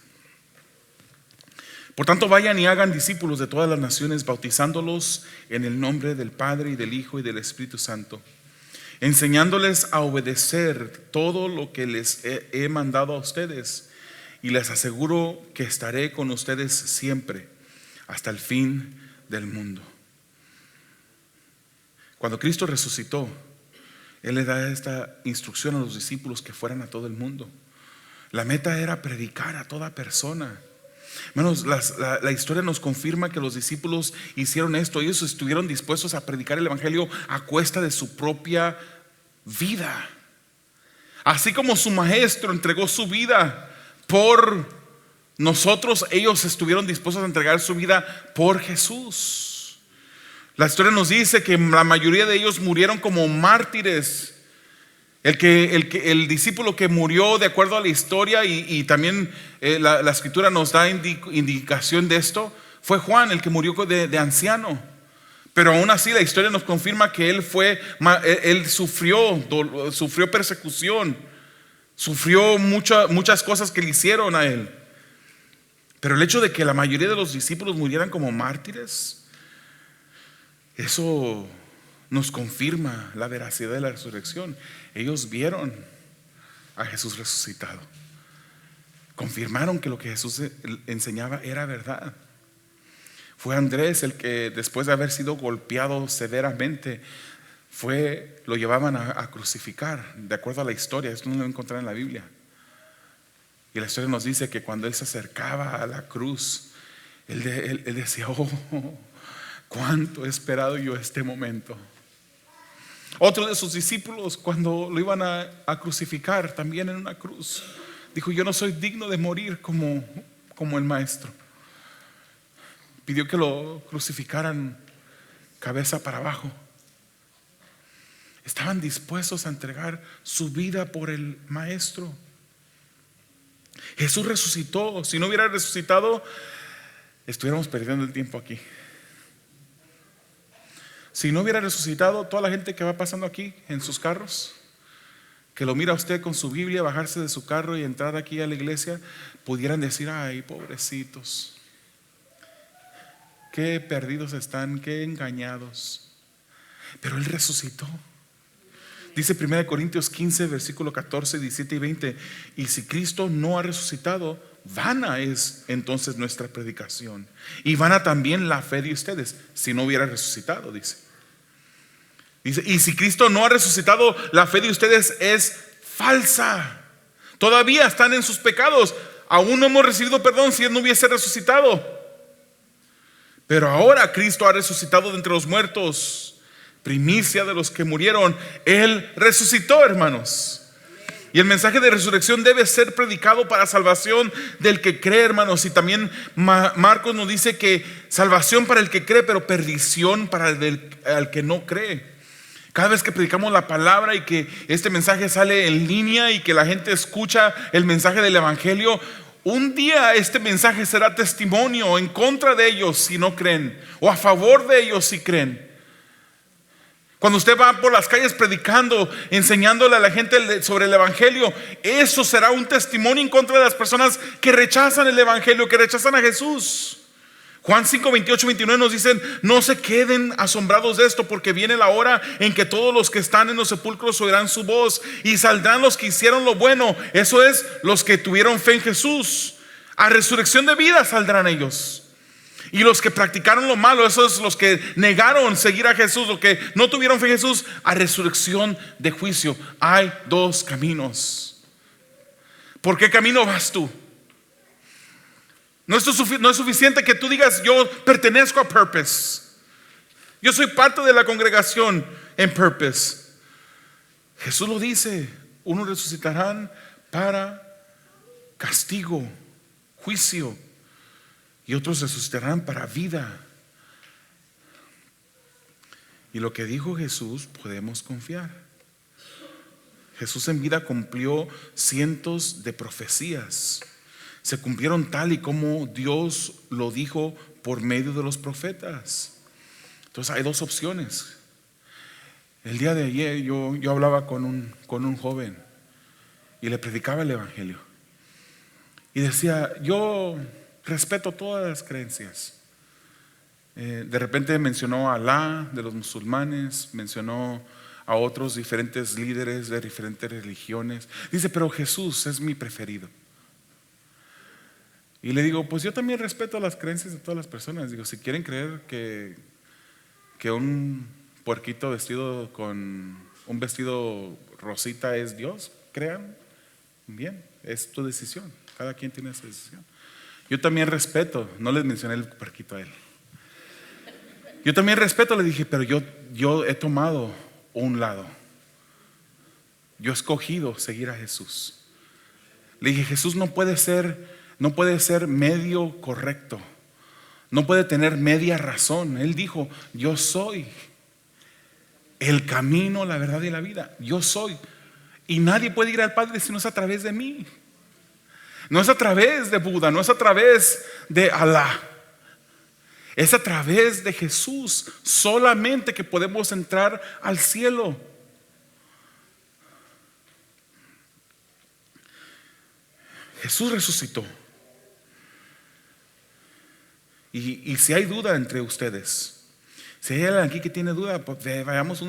por tanto, vayan y hagan discípulos de todas las naciones, bautizándolos en el nombre del Padre y del Hijo y del Espíritu Santo, enseñándoles a obedecer todo lo que les he mandado a ustedes. y les aseguro que estaré con ustedes siempre hasta el fin del mundo. Cuando Cristo resucitó, Él le da esta instrucción a los discípulos que fueran a todo el mundo. La meta era predicar a toda persona. Hermanos, la historia nos confirma que los discípulos hicieron esto. Ellos estuvieron dispuestos a predicar el evangelio a cuesta de su propia vida. Así como su maestro entregó su vida por nosotros, ellos estuvieron dispuestos a entregar su vida por Jesús. La historia nos dice que la mayoría de ellos murieron como mártires. El discípulo que murió de acuerdo a la historia y también la escritura nos da indicación de esto, fue Juan, el que murió de anciano. Pero aún así la historia nos confirma que él sufrió persecución, sufrió muchas cosas que le hicieron a él. Pero el hecho de que la mayoría de los discípulos murieran como mártires, eso nos confirma la veracidad de la resurrección. Ellos vieron a Jesús resucitado, confirmaron que lo que Jesús enseñaba era verdad. Fue Andrés el que, después de haber sido golpeado severamente, lo llevaban a crucificar, de acuerdo a la historia. Esto no lo encontré en la Biblia. Y la historia nos dice que cuando él se acercaba a la cruz, él decía: oh, cuánto he esperado yo este momento. Otro de sus discípulos, cuando lo iban a crucificar también en una cruz, dijo: yo no soy digno de morir como el maestro. Pidió que lo crucificaran cabeza para abajo. Estaban dispuestos a entregar su vida por el maestro. Jesús resucitó. Si no hubiera resucitado, estuviéramos perdiendo el tiempo aquí. Si no hubiera resucitado, toda la gente que va pasando aquí en sus carros, que lo mira a usted con su Biblia, bajarse de su carro y entrar aquí a la iglesia, pudieran decir: ay, pobrecitos, qué perdidos están, qué engañados. Pero Él resucitó. Dice 1 Corintios 15, versículo 14, 17 y 20: y si Cristo no ha resucitado, vana es entonces nuestra predicación, y vana también la fe de ustedes, si no hubiera resucitado. Dice, y si Cristo no ha resucitado, la fe de ustedes es falsa. Todavía están en sus pecados. Aún no hemos recibido perdón si Él no hubiese resucitado. Pero ahora Cristo ha resucitado de entre los muertos, primicia de los que murieron. Él resucitó, hermanos. Y el mensaje de resurrección debe ser predicado para salvación del que cree, hermanos. Y también Marcos nos dice que salvación para el que cree, pero perdición para el que no cree. Cada vez que predicamos la palabra y que este mensaje sale en línea y que la gente escucha el mensaje del evangelio, un día este mensaje será testimonio en contra de ellos si no creen, o a favor de ellos si creen. Cuando usted va por las calles predicando, enseñándole a la gente sobre el evangelio, eso será un testimonio en contra de las personas que rechazan el evangelio, que rechazan a Jesús. Juan 5, 28, 29 nos dicen: no se queden asombrados de esto, porque viene la hora en que todos los que están en los sepulcros oirán su voz, y saldrán los que hicieron lo bueno, eso es, los que tuvieron fe en Jesús. A resurrección de vida saldrán ellos. Y los que practicaron lo malo, esos los que negaron seguir a Jesús, los que no tuvieron fe en Jesús, a resurrección de juicio. Hay dos caminos. ¿Por qué camino vas tú? No es suficiente que tú digas: yo pertenezco a Purpose, yo soy parte de la congregación en Purpose. Jesús lo dice: unos resucitarán para castigo, juicio, y otros resucitarán para vida. Y lo que dijo Jesús podemos confiar. Jesús en vida cumplió cientos de profecías. Se cumplieron tal y como Dios lo dijo por medio de los profetas. Entonces hay dos opciones. El día de ayer yo hablaba con un joven y le predicaba el evangelio. Y decía: yo respeto todas las creencias. De repente mencionó a Alá de los musulmanes, mencionó a otros diferentes líderes de diferentes religiones. Dice: pero Jesús es mi preferido. Y le digo, pues yo también respeto las creencias de todas las personas. Digo, si quieren creer que un puerquito vestido con un vestido rosita es Dios, crean, bien, es tu decisión. Cada quien tiene esa decisión. Yo también respeto, no les mencioné el puerquito a él. Yo también respeto, le dije, pero yo he tomado un lado. Yo he escogido seguir a Jesús. Le dije, Jesús no puede ser medio correcto. No puede tener media razón. Él dijo, yo soy el camino, la verdad y la vida. Yo soy. Y nadie puede ir al Padre si no es a través de mí. No es a través de Buda, no es a través de Alá. Es a través de Jesús solamente que podemos entrar al cielo. Jesús resucitó. Y si hay duda entre ustedes, si hay alguien aquí que tiene duda, pues vayamos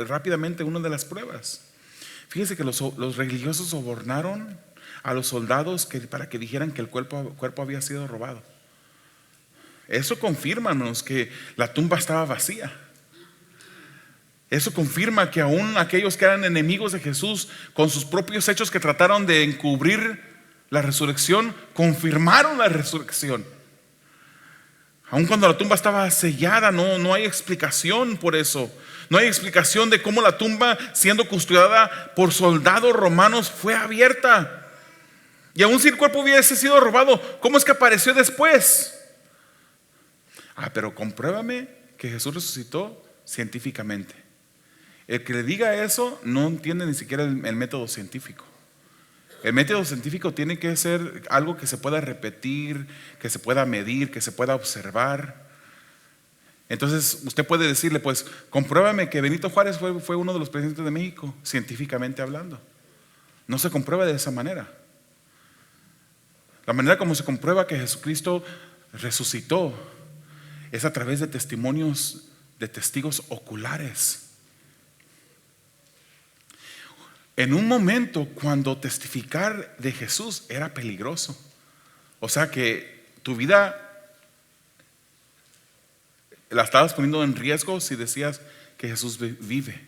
rápidamente a una de las pruebas. Fíjese que los religiosos sobornaron a los soldados para que dijeran que el cuerpo había sido robado. Eso confirma que la tumba estaba vacía. Eso confirma que aún aquellos que eran enemigos de Jesús, con sus propios hechos que trataron de encubrir la resurrección, confirmaron la resurrección. Aun cuando la tumba estaba sellada, no hay explicación por eso. No hay explicación de cómo la tumba, siendo custodiada por soldados romanos, fue abierta. Y aun si el cuerpo hubiese sido robado, ¿cómo es que apareció después? Pero compruébame que Jesús resucitó científicamente. El que le diga eso no entiende ni siquiera el método científico. El método científico tiene que ser algo que se pueda repetir, que se pueda medir, que se pueda observar. Entonces usted puede decirle, pues compruébame que Benito Juárez fue uno de los presidentes de México, científicamente hablando. No se comprueba de esa manera. La manera como se comprueba que Jesucristo resucitó es a través de testimonios, de testigos oculares. En un momento cuando testificar de Jesús era peligroso, o sea que tu vida la estabas poniendo en riesgo si decías que Jesús vive.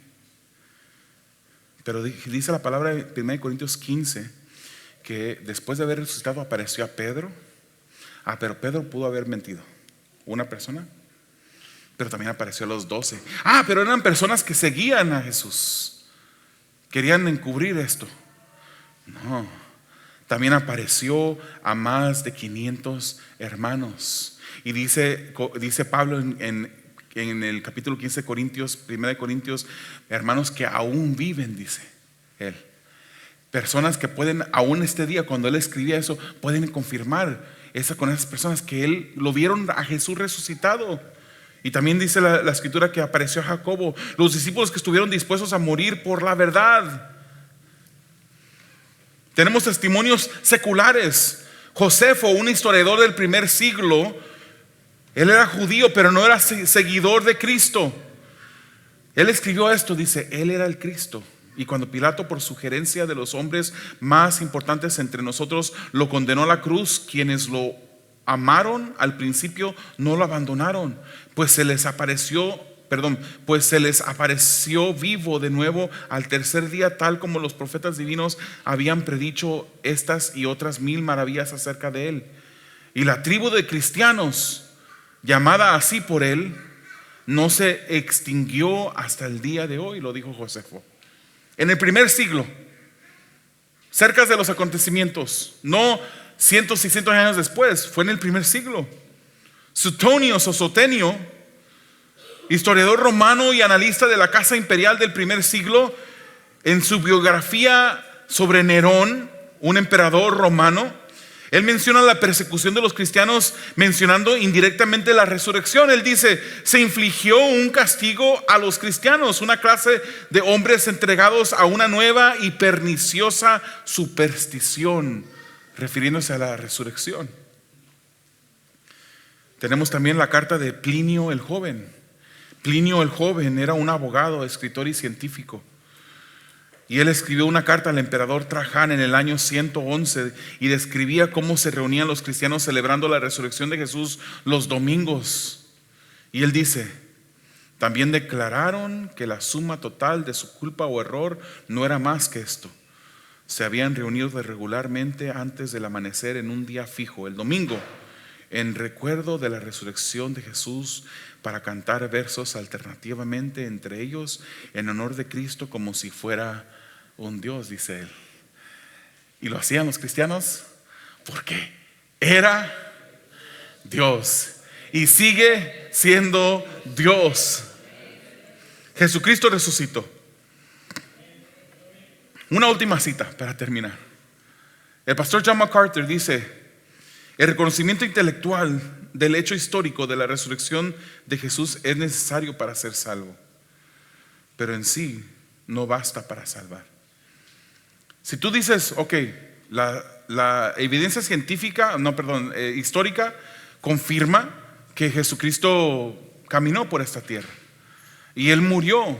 Pero dice la palabra en 1 Corintios 15 que después de haber resucitado apareció a Pedro. Pero Pedro pudo haber mentido, una persona, pero también apareció a los 12. Pero eran personas que seguían a Jesús. Querían encubrir esto. No, también apareció a más de 500 hermanos. Y dice Pablo en el capítulo 15 de Corintios, 1 Corintios, hermanos que aún viven, dice él. Personas que pueden, aún este día, cuando él escribía eso, pueden confirmar con esas personas que él lo vieron a Jesús resucitado. Y también dice la escritura que apareció a Jacobo, los discípulos que estuvieron dispuestos a morir por la verdad. Tenemos testimonios seculares. Josefo, un historiador del primer siglo, él era judío, pero no era seguidor de Cristo. Él escribió esto, dice, él era el Cristo. Y cuando Pilato, por sugerencia de los hombres más importantes entre nosotros, lo condenó a la cruz, quienes lo amaron al principio no lo abandonaron, pues se les apareció vivo de nuevo al tercer día, tal como los profetas divinos habían predicho estas y otras 1000 maravillas acerca de él. Y la tribu de cristianos, llamada así por él, no se extinguió hasta el día de hoy, lo dijo Josefo. En el primer siglo, cerca de los acontecimientos, no cientos y cientos de años después, fue en el primer siglo. Suetonio, Sostenio, historiador romano y analista de la casa imperial del primer siglo, en su biografía sobre Nerón, un emperador romano, él menciona la persecución de los cristianos, mencionando indirectamente la resurrección. Él dice, se infligió un castigo a los cristianos, una clase de hombres entregados a una nueva y perniciosa superstición, refiriéndose a la resurrección. Tenemos también la carta de Plinio el Joven. Plinio el Joven era un abogado, escritor y científico. Y él escribió una carta al emperador Traján en el año 111 y describía cómo se reunían los cristianos celebrando la resurrección de Jesús los domingos. Y él dice: también declararon que la suma total de su culpa o error no era más que esto: se habían reunido regularmente antes del amanecer en un día fijo, el domingo, en recuerdo de la resurrección de Jesús, para cantar versos alternativamente entre ellos en honor de Cristo, como si fuera un Dios, dice él. Y lo hacían los cristianos porque era Dios y sigue siendo Dios. Jesucristo resucitó. Una última cita para terminar. El pastor John MacArthur dice: el reconocimiento intelectual del hecho histórico de la resurrección de Jesús es necesario para ser salvo, pero en sí no basta para salvar. Si tú dices, ok, la evidencia científica, histórica confirma que Jesucristo caminó por esta tierra y Él murió,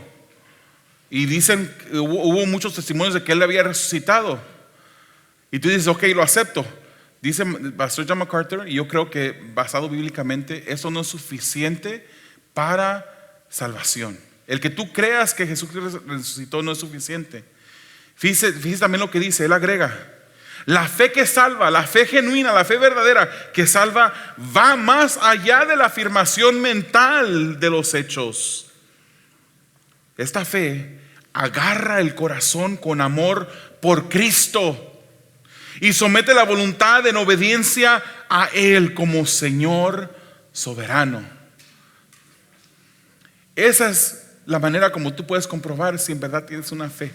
y dicen, hubo muchos testimonios de que Él había resucitado, y tú dices, ok, lo acepto. Dice pastor John MacArthur, y yo creo que basado bíblicamente, eso no es suficiente para salvación. El que tú creas que Jesús resucitó no es suficiente. Fíjese también lo que dice, él agrega: la fe que salva, la fe genuina, la fe verdadera que salva, va más allá de la afirmación mental de los hechos. Esta fe agarra el corazón con amor por Cristo y somete la voluntad en obediencia a Él como Señor soberano. Esa es la manera como tú puedes comprobar si en verdad tienes una fe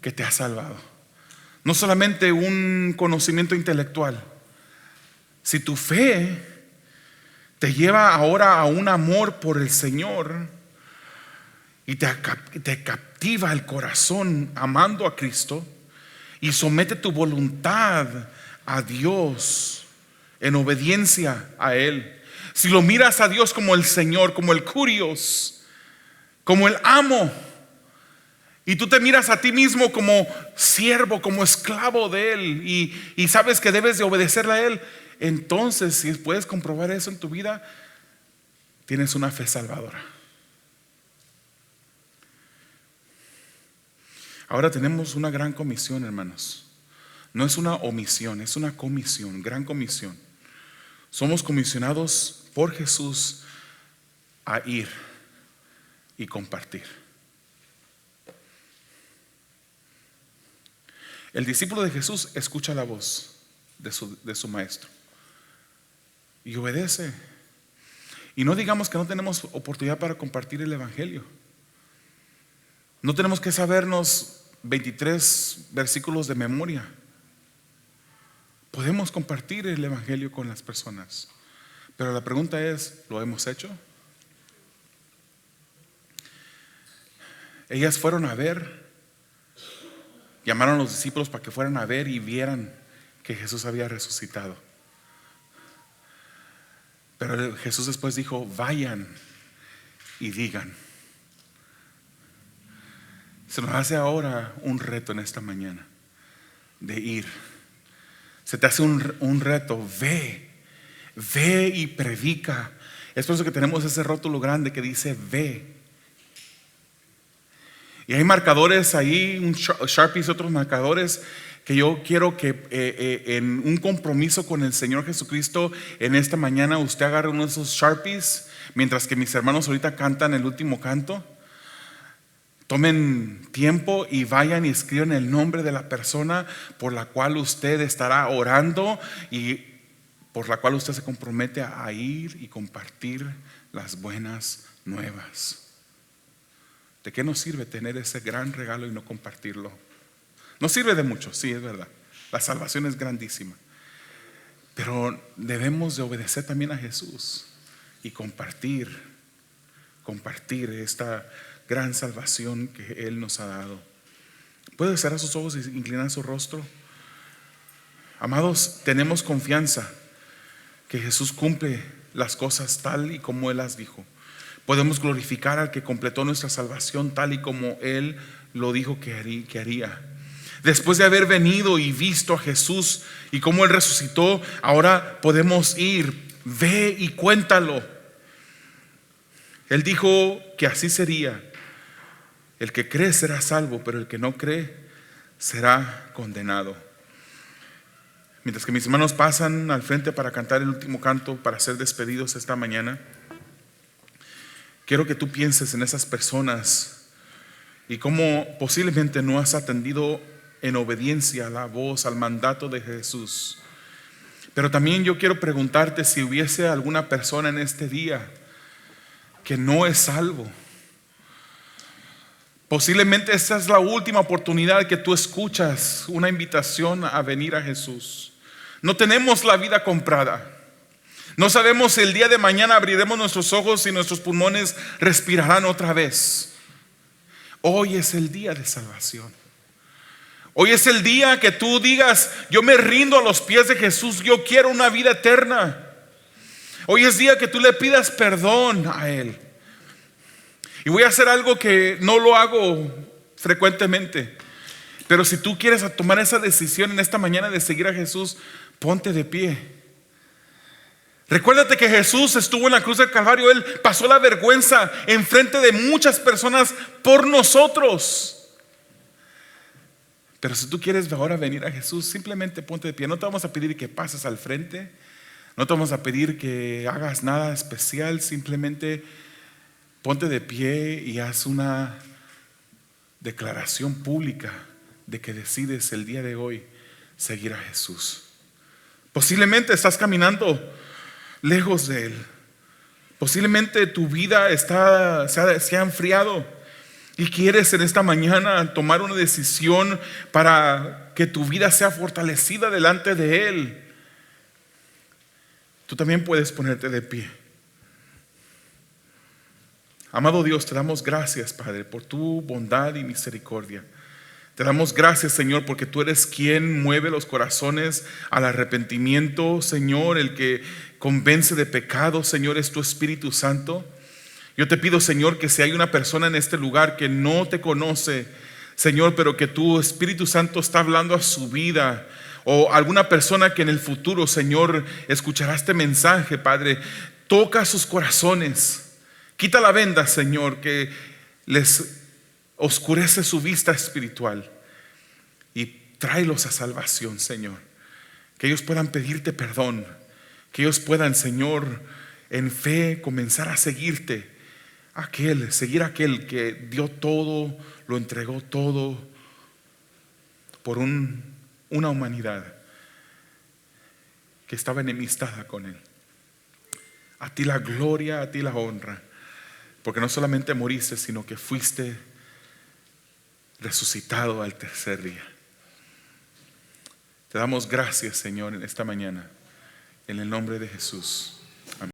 que te ha salvado. No solamente un conocimiento intelectual. Si tu fe te lleva ahora a un amor por el Señor y te captiva el corazón amando a Cristo, y somete tu voluntad a Dios en obediencia a Él. Si lo miras a Dios como el Señor, como el Curios, como el amo, y tú te miras a ti mismo como siervo, como esclavo de Él, y sabes que debes de obedecerle a Él, entonces, si puedes comprobar eso en tu vida, tienes una fe salvadora. Ahora tenemos una gran comisión, hermanos. No es una omisión, es una comisión, gran comisión. Somos comisionados por Jesús a ir y compartir. El discípulo de Jesús escucha la voz de su maestro y obedece. Y no digamos que no tenemos oportunidad para compartir el evangelio. No tenemos que sabernos 23 versículos de memoria. Podemos compartir el evangelio con las personas, pero la pregunta es, ¿lo hemos hecho? Ellas fueron a ver, llamaron a los discípulos para que fueran a ver y vieran que Jesús había resucitado. Pero Jesús después dijo: vayan y digan. Se nos hace ahora un reto en esta mañana de ir. Se te hace un reto: ve y predica. Es por eso que tenemos ese rótulo grande que dice ve. Y hay marcadores ahí, un Sharpies y otros marcadores, que yo quiero que en un compromiso con el Señor Jesucristo, en esta mañana usted agarre uno de esos Sharpies, mientras que mis hermanos ahorita cantan el último canto. Tomen tiempo y vayan y escriban el nombre de la persona por la cual usted estará orando y por la cual usted se compromete a ir y compartir las buenas nuevas. ¿De qué nos sirve tener ese gran regalo y no compartirlo? Nos sirve de mucho, sí, es verdad. La salvación es grandísima, pero debemos de obedecer también a Jesús y compartir esta gran salvación que Él nos ha dado. ¿Puede cerrar sus ojos y inclinar su rostro? Amados, tenemos confianza que Jesús cumple las cosas tal y como Él las dijo. Podemos glorificar al que completó nuestra salvación tal y como Él lo dijo que haría. Después de haber venido y visto a Jesús y cómo Él resucitó, ahora podemos ir, ve y cuéntalo. Él dijo que así sería. El que cree será salvo, pero el que no cree será condenado. Mientras que mis hermanos pasan al frente para cantar el último canto, para ser despedidos esta mañana, quiero que tú pienses en esas personas y cómo posiblemente no has atendido en obediencia a la voz, al mandato de Jesús. Pero también yo quiero preguntarte si hubiese alguna persona en este día que no es salvo. Posiblemente esta es la última oportunidad que tú escuchas una invitación a venir a Jesús. No tenemos la vida comprada. No sabemos si el día de mañana abriremos nuestros ojos y nuestros pulmones respirarán otra vez. Hoy es el día de salvación. Hoy es el día que tú digas: yo me rindo a los pies de Jesús, yo quiero una vida eterna. Hoy es día que tú le pidas perdón a Él. Y voy a hacer algo que no lo hago frecuentemente, pero si tú quieres tomar esa decisión en esta mañana de seguir a Jesús, ponte de pie. Recuérdate que Jesús estuvo en la cruz del Calvario. Él pasó la vergüenza en frente de muchas personas por nosotros. Pero si tú quieres ahora venir a Jesús, simplemente ponte de pie. No te vamos a pedir que pases al frente, no te vamos a pedir que hagas nada especial. Simplemente ponte de pie y haz una declaración pública de que decides el día de hoy seguir a Jesús. Posiblemente estás caminando lejos de Él. Posiblemente tu vida se ha enfriado y quieres en esta mañana tomar una decisión para que tu vida sea fortalecida delante de Él. Tú también puedes ponerte de pie. Amado Dios, te damos gracias, Padre, por tu bondad y misericordia. Te damos gracias, Señor, porque tú eres quien mueve los corazones al arrepentimiento, Señor. El que convence de pecado, Señor, es tu Espíritu Santo. Yo te pido, Señor, que si hay una persona en este lugar que no te conoce, Señor, pero que tu Espíritu Santo está hablando a su vida, o alguna persona que en el futuro, Señor, escuchará este mensaje, Padre, toca sus corazones. Quita la venda, Señor, que les oscurece su vista espiritual, y tráelos a salvación, Señor. Que ellos puedan pedirte perdón, que ellos puedan, Señor, en fe comenzar a seguirte. Seguir a aquel que dio todo, lo entregó todo por una humanidad que estaba enemistada con Él. A ti la gloria, a ti la honra, porque no solamente moriste, sino que fuiste resucitado al tercer día. Te damos gracias, Señor, en esta mañana, en el nombre de Jesús.